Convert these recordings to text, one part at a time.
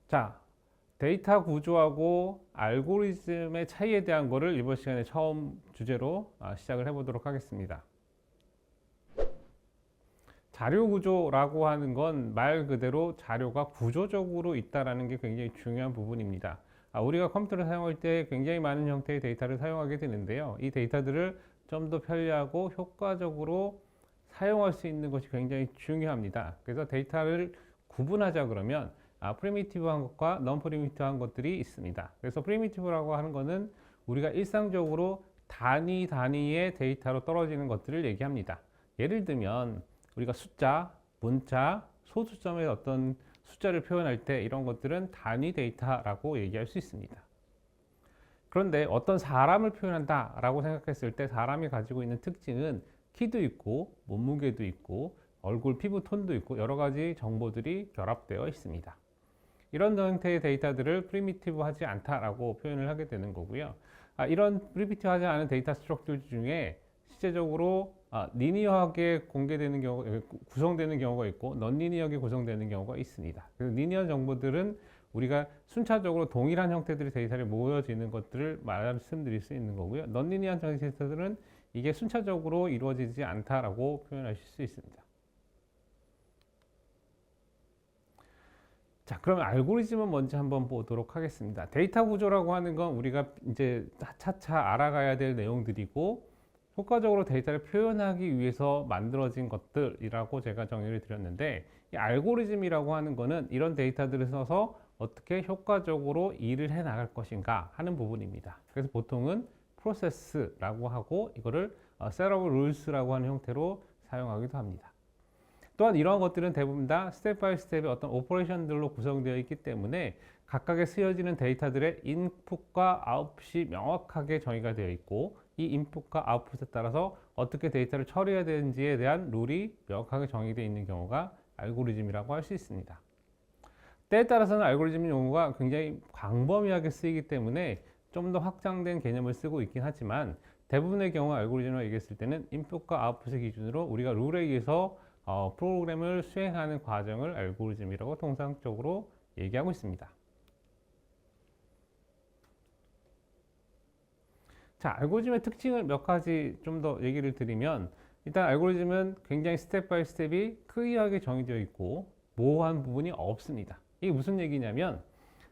자, 데이터 구조하고 알고리즘의 차이에 대한 거를 이번 시간에 처음 주제로 시작을 해보도록 하겠습니다. 자료 구조라고 하는 건 말 그대로 자료가 구조적으로 있다는 게 굉장히 중요한 부분입니다. 우리가 컴퓨터를 사용할 때 굉장히 많은 형태의 데이터를 사용하게 되는데요. 이 데이터들을 좀 더 편리하고 효과적으로 사용할 수 있는 것이 굉장히 중요합니다. 그래서 데이터를 구분하자 그러면 프리미티브한 것과 넌 프리미티브한 것들이 있습니다. 그래서 프리미티브라고 하는 것은 우리가 일상적으로 단위의 데이터로 떨어지는 것들을 얘기합니다. 예를 들면 우리가 숫자, 문자, 소수점의 어떤 숫자를 표현할 때 이런 것들은 단위 데이터라고 얘기할 수 있습니다. 그런데 어떤 사람을 표현한다 라고 생각했을 때 사람이 가지고 있는 특징은 키도 있고 몸무게도 있고 얼굴 피부 톤도 있고 여러 가지 정보들이 결합되어 있습니다. 이런 형태의 데이터들을 프리미티브 하지 않다라고 표현을 하게 되는 거고요. 이런 프리미티브 하지 않은 데이터 스트럭처 중에 실제적으로 리니어하게 공개되는 경우, 구성되는 경우가 있고 넌리니어하게 구성되는 경우가 있습니다. 그래서 리니어 정보들은 우리가 순차적으로 동일한 형태들의 데이터를 모여지는 것들을 말씀드릴 수 있는 거고요. 넌리니어한 데이터들은 이게 순차적으로 이루어지지 않다라고 표현하실 수 있습니다. 자, 그럼 알고리즘은 먼저 한번 보도록 하겠습니다. 데이터 구조라고 하는 건 우리가 이제 차차 알아가야 될 내용들이고 효과적으로 데이터를 표현하기 위해서 만들어진 것들이라고 제가 정의를 드렸는데, 이 알고리즘이라고 하는 거는 이런 데이터들을 써서 어떻게 효과적으로 일을 해 나갈 것인가 하는 부분입니다. 그래서 보통은 프로세스라고 하고 이거를 set of rules라고 하는 형태로 사용하기도 합니다. 또한 이러한 것들은 대부분 다 스텝 바이 스텝의 어떤 오퍼레이션들로 구성되어 있기 때문에 각각의 쓰여지는 데이터들의 인풋과 아웃풋이 명확하게 정의가 되어 있고, 이 인풋과 아웃풋에 따라서 어떻게 데이터를 처리해야 되는지에 대한 룰이 명확하게 정의되어 있는 경우가 알고리즘이라고 할 수 있습니다. 때에 따라서는 알고리즘 용어가 굉장히 광범위하게 쓰이기 때문에 좀 더 확장된 개념을 쓰고 있긴 하지만, 대부분의 경우 알고리즘을 얘기했을 때는 인풋과 아웃풋의 기준으로 우리가 룰에 의해서 프로그램을 수행하는 과정을 알고리즘이라고 통상적으로 얘기하고 있습니다. 자, 알고리즘의 특징을 몇 가지 좀 더 얘기를 드리면, 일단 알고리즘은 굉장히 스텝 바이 스텝이 크리어하게 정의되어 있고 모호한 부분이 없습니다. 이게 무슨 얘기냐면,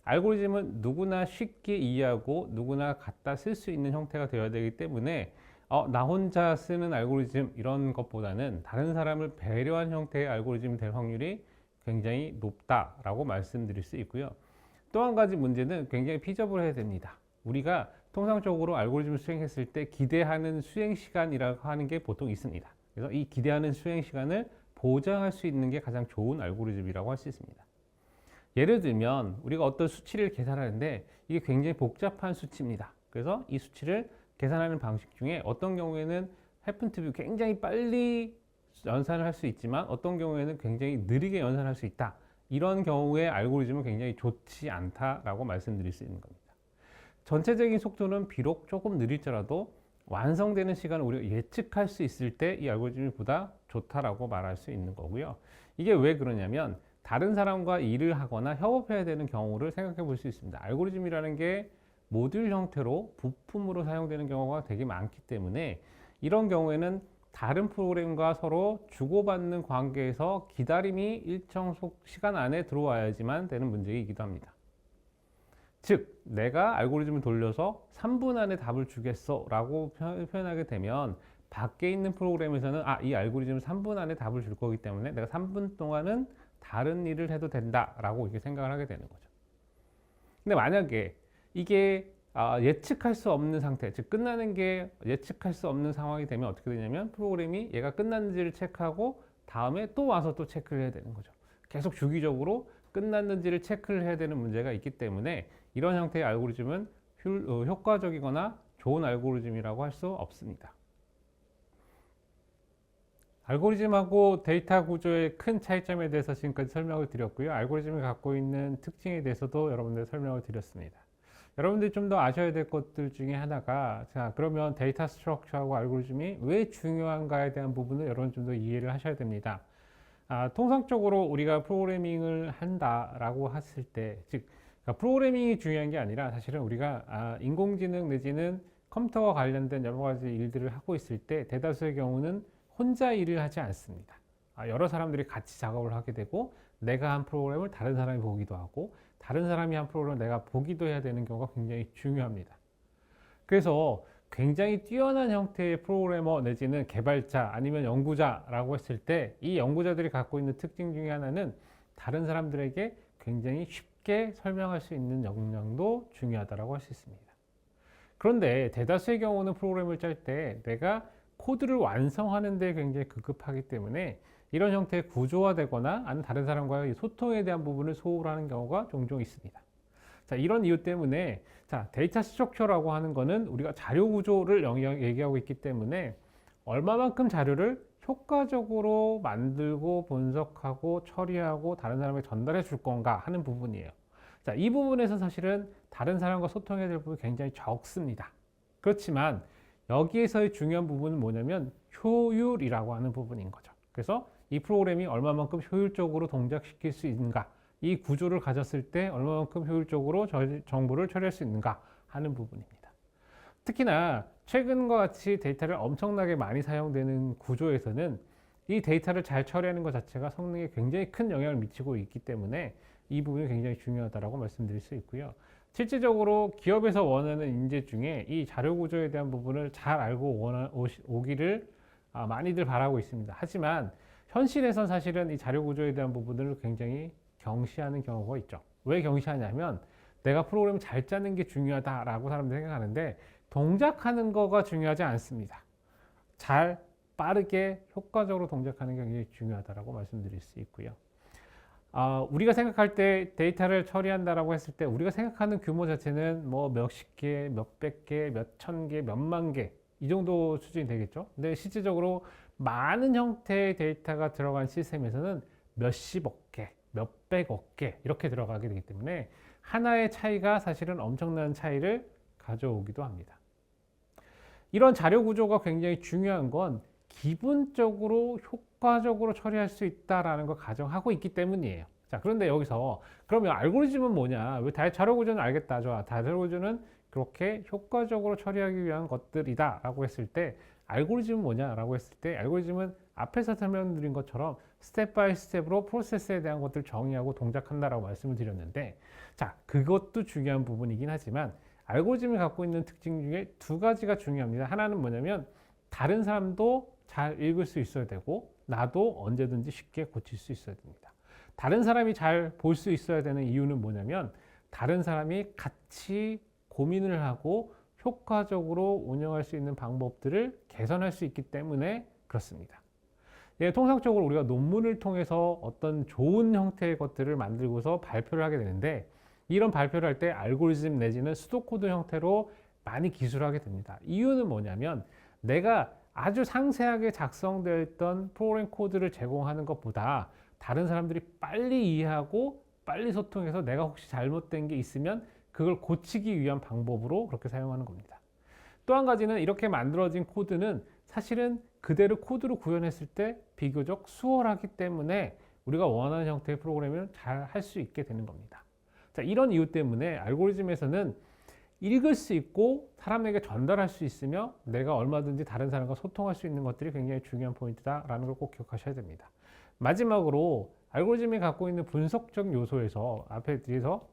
알고리즘은 누구나 쉽게 이해하고 누구나 갖다 쓸 수 있는 형태가 되어야 되기 때문에 나 혼자 쓰는 알고리즘 이런 것보다는 다른 사람을 배려한 형태의 알고리즘이 될 확률이 굉장히 높다라고 말씀드릴 수 있고요. 또 한 가지 문제는 굉장히 피저블해야 됩니다. 우리가 통상적으로 알고리즘을 수행했을 때 기대하는 수행 시간이라고 하는 게 보통 있습니다. 그래서 이 기대하는 수행 시간을 보장할 수 있는 게 가장 좋은 알고리즘이라고 할 수 있습니다. 예를 들면 우리가 어떤 수치를 계산하는데 이게 굉장히 복잡한 수치입니다. 그래서 이 수치를 계산하는 방식 중에 어떤 경우에는 happen to be 굉장히 빨리 연산을 할 수 있지만 어떤 경우에는 굉장히 느리게 연산할 수 있다. 이런 경우에 알고리즘은 굉장히 좋지 않다라고 말씀드릴 수 있는 겁니다. 전체적인 속도는 비록 조금 느릴지라도 완성되는 시간을 우리가 예측할 수 있을 때 이 알고리즘이 보다 좋다라고 말할 수 있는 거고요. 이게 왜 그러냐면 다른 사람과 일을 하거나 협업해야 되는 경우를 생각해 볼 수 있습니다. 알고리즘이라는 게 모듈 형태로 부품으로 사용되는 경우가 되게 많기 때문에 이런 경우에는 다른 프로그램과 서로 주고받는 관계에서 기다림이 일정 시간 안에 들어와야지만 되는 문제이기도 합니다. 즉, 내가 알고리즘을 돌려서 3분 안에 답을 주겠어 라고 표현하게 되면 밖에 있는 프로그램에서는 이 알고리즘은 3분 안에 답을 줄 거기 때문에 내가 3분 동안은 다른 일을 해도 된다 라고 이렇게 생각을 하게 되는 거죠. 근데 만약에 이게 예측할 수 없는 상태, 즉 끝나는 게 예측할 수 없는 상황이 되면 어떻게 되냐면 프로그램이 얘가 끝났는지를 체크하고 다음에 또 와서 또 체크를 해야 되는 거죠. 계속 주기적으로 끝났는지를 체크를 해야 되는 문제가 있기 때문에 이런 형태의 알고리즘은 효과적이거나 좋은 알고리즘이라고 할 수 없습니다. 알고리즘하고 데이터 구조의 큰 차이점에 대해서 지금까지 설명을 드렸고요. 알고리즘이 갖고 있는 특징에 대해서도 여러분들 설명을 드렸습니다. 여러분들이 좀 더 아셔야 될 것들 중에 하나가, 자, 그러면 데이터 스트럭처하고 알고리즘이 왜 중요한가에 대한 부분을 여러분 좀 더 이해를 하셔야 됩니다. 통상적으로 우리가 프로그래밍을 한다라고 했을 때, 즉 그러니까 프로그래밍이 중요한 게 아니라 사실은 우리가 인공지능 내지는 컴퓨터와 관련된 여러 가지 일들을 하고 있을 때 대다수의 경우는 혼자 일을 하지 않습니다. 여러 사람들이 같이 작업을 하게 되고 내가 한 프로그램을 다른 사람이 보기도 하고 다른 사람이 한 프로그램을 내가 보기도 해야 되는 경우가 굉장히 중요합니다. 그래서 굉장히 뛰어난 형태의 프로그래머 내지는 개발자 아니면 연구자라고 했을 때 이 연구자들이 갖고 있는 특징 중에 하나는 다른 사람들에게 굉장히 쉽게 설명할 수 있는 역량도 중요하다고 할 수 있습니다. 그런데 대다수의 경우는 프로그램을 짤 때 내가 코드를 완성하는 데 굉장히 급급하기 때문에 이런 형태의 구조화되거나 아니면 다른 사람과의 소통에 대한 부분을 소홀하는 경우가 종종 있습니다. 자, 이런 이유 때문에 데이터 스트럭처라고 하는 거는 우리가 자료 구조를 얘기하고 있기 때문에 얼마만큼 자료를 효과적으로 만들고 분석하고 처리하고 다른 사람에게 전달해 줄 건가 하는 부분이에요. 자, 이 부분에서 사실은 다른 사람과 소통해야 될 부분이 굉장히 적습니다. 그렇지만 여기에서의 중요한 부분은 뭐냐면 효율이라고 하는 부분인 거죠. 그래서 이 프로그램이 얼마만큼 효율적으로 동작시킬 수 있는가, 이 구조를 가졌을 때 얼마만큼 효율적으로 정보를 처리할 수 있는가 하는 부분입니다. 특히나 최근과 같이 데이터를 엄청나게 많이 사용되는 구조에서는 이 데이터를 잘 처리하는 것 자체가 성능에 굉장히 큰 영향을 미치고 있기 때문에 이 부분이 굉장히 중요하다고 말씀드릴 수 있고요. 실질적으로 기업에서 원하는 인재 중에 이 자료 구조에 대한 부분을 잘 알고 오기를 많이들 바라고 있습니다. 하지만 현실에선 사실은 이 자료 구조에 대한 부분을 굉장히 경시하는 경우가 있죠. 왜 경시하냐면 내가 프로그램을 잘 짜는 게 중요하다라고 사람들이 생각하는데 동작하는 거가 중요하지 않습니다. 잘 빠르게 효과적으로 동작하는 게 굉장히 중요하다고 말씀드릴 수 있고요. 우리가 생각할 때 데이터를 처리한다라고 했을 때 우리가 생각하는 규모 자체는 뭐 몇십 개, 몇백 개, 몇천 개, 몇만 개 이 정도 수준이 되겠죠. 근데 실질적으로 많은 형태의 데이터가 들어간 시스템에서는 몇십억 개, 몇백억 개 이렇게 들어가게 되기 때문에 하나의 차이가 사실은 엄청난 차이를 가져오기도 합니다. 이런 자료 구조가 굉장히 중요한 건 기본적으로 효과적으로 처리할 수 있다라는 걸 가정하고 있기 때문이에요. 자, 그런데 여기서 그러면 알고리즘은 뭐냐? 왜 자료 구조는 알겠다. 좋아. 자료 구조는 그렇게 효과적으로 처리하기 위한 것들이다 라고 했을 때 알고리즘은 뭐냐라고 했을 때 알고리즘은 앞에서 설명드린 것처럼 스텝 바이 스텝으로 프로세스에 대한 것들을 정의하고 동작한다라고 말씀을 드렸는데 자, 그것도 중요한 부분이긴 하지만 알고리즘이 갖고 있는 특징 중에 두 가지가 중요합니다. 하나는 뭐냐면 다른 사람도 잘 읽을 수 있어야 되고 나도 언제든지 쉽게 고칠 수 있어야 됩니다. 다른 사람이 잘 볼 수 있어야 되는 이유는 뭐냐면 다른 사람이 같이 고민을 하고 효과적으로 운영할 수 있는 방법들을 개선할 수 있기 때문에 그렇습니다. 통상적으로 우리가 논문을 통해서 어떤 좋은 형태의 것들을 만들고서 발표를 하게 되는데 이런 발표를 할 때 알고리즘 내지는 수도코드 형태로 많이 기술하게 됩니다. 이유는 뭐냐면 내가 아주 상세하게 작성되어 있던 프로그램 코드를 제공하는 것보다 다른 사람들이 빨리 이해하고 빨리 소통해서 내가 혹시 잘못된 게 있으면 그걸 고치기 위한 방법으로 그렇게 사용하는 겁니다. 또 한 가지는 이렇게 만들어진 코드는 사실은 그대로 코드로 구현했을 때 비교적 수월하기 때문에 우리가 원하는 형태의 프로그램을 잘 할 수 있게 되는 겁니다. 자, 이런 이유 때문에 알고리즘에서는 읽을 수 있고 사람에게 전달할 수 있으며 내가 얼마든지 다른 사람과 소통할 수 있는 것들이 굉장히 중요한 포인트다라는 걸 꼭 기억하셔야 됩니다. 마지막으로 알고리즘이 갖고 있는 분석적 요소에서 앞에서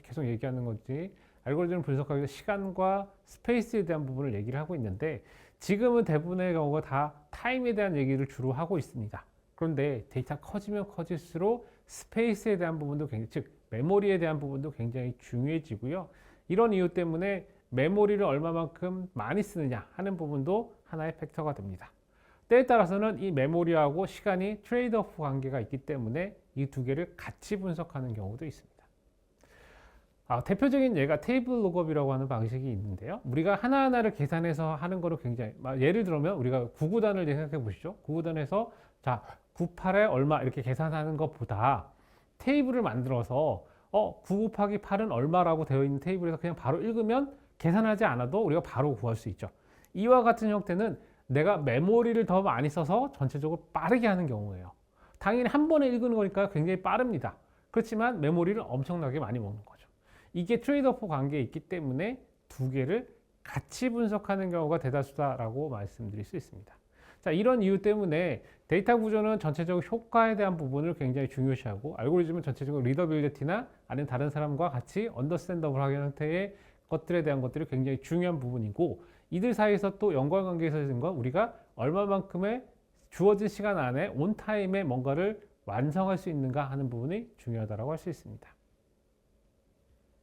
계속 얘기하는 건지 알고리즘을 분석하기 위해서 시간과 스페이스에 대한 부분을 얘기를 하고 있는데 지금은 대부분의 경우가 다 타임에 대한 얘기를 주로 하고 있습니다. 그런데 데이터 커지면 커질수록 스페이스에 대한 부분도 즉 메모리에 대한 부분도 굉장히 중요해지고요. 이런 이유 때문에 메모리를 얼마만큼 많이 쓰느냐 하는 부분도 하나의 팩터가 됩니다. 때에 따라서는 이 메모리하고 시간이 트레이드오프 관계가 있기 때문에 이 두 개를 같이 분석하는 경우도 있습니다. 대표적인 예가 테이블 룩업이라고 하는 방식이 있는데요. 우리가 하나하나를 계산해서 하는 거를 굉장히 예를 들면 우리가 9구단을 생각해 보시죠. 9구단에서 자 98에 얼마 이렇게 계산하는 것보다 테이블을 만들어서 9 곱하기 8은 얼마라고 되어 있는 테이블에서 그냥 바로 읽으면 계산하지 않아도 우리가 바로 구할 수 있죠. 이와 같은 형태는 내가 메모리를 더 많이 써서 전체적으로 빠르게 하는 경우예요. 당연히 한 번에 읽는 거니까 굉장히 빠릅니다. 그렇지만 메모리를 엄청나게 많이 먹는 거죠. 이게 트레이드-오프 관계에 있기 때문에 두 개를 같이 분석하는 경우가 대다수다라고 말씀드릴 수 있습니다. 자, 이런 이유 때문에 데이터 구조는 전체적으로 효과에 대한 부분을 굉장히 중요시하고 알고리즘은 전체적으로 리더빌리티나 아니면 다른 사람과 같이 언더스탠더블 하는 형태의 것들에 대한 것들이 굉장히 중요한 부분이고 이들 사이에서 또 연관관계에서 있는 건 우리가 얼마만큼의 주어진 시간 안에 온 타임에 뭔가를 완성할 수 있는가 하는 부분이 중요하다고 할 수 있습니다.